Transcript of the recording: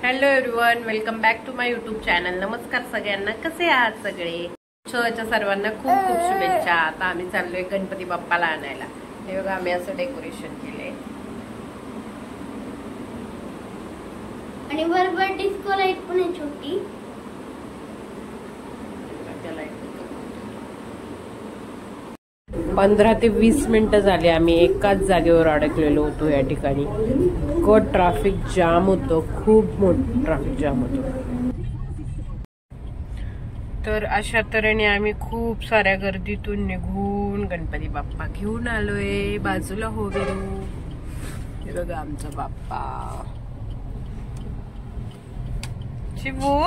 Hello everyone, welcome back to my YouTube channel. नमस्कार सगळ्यांना, कसे आहात सगळे? उत्सवाच्या सर्वांना खूप खूप शुभेच्छा। आता आम्ही चाललोय गणपती बाप्पाला आणायला। हे बघा, आम्ही असं डेकोरेशन केले आणि वरवर डिस्को लाईट पण आहे छोटी। 15 ते 20 मिनिटं झाली आम्ही एकाच जागेवर अडकलेलो होतो। या ठिकाणी ट्रॅफिक जाम होतो, खूप मोठं ट्रॅफिक जाम होतो। तर अशा तऱ्हेने आम्ही खूप साऱ्या गर्दीतून निघून गणपती बाप्पा घेऊन आलोय। बाजूला हो गेलो, हे बघा आमचा बाप्पा। शिवू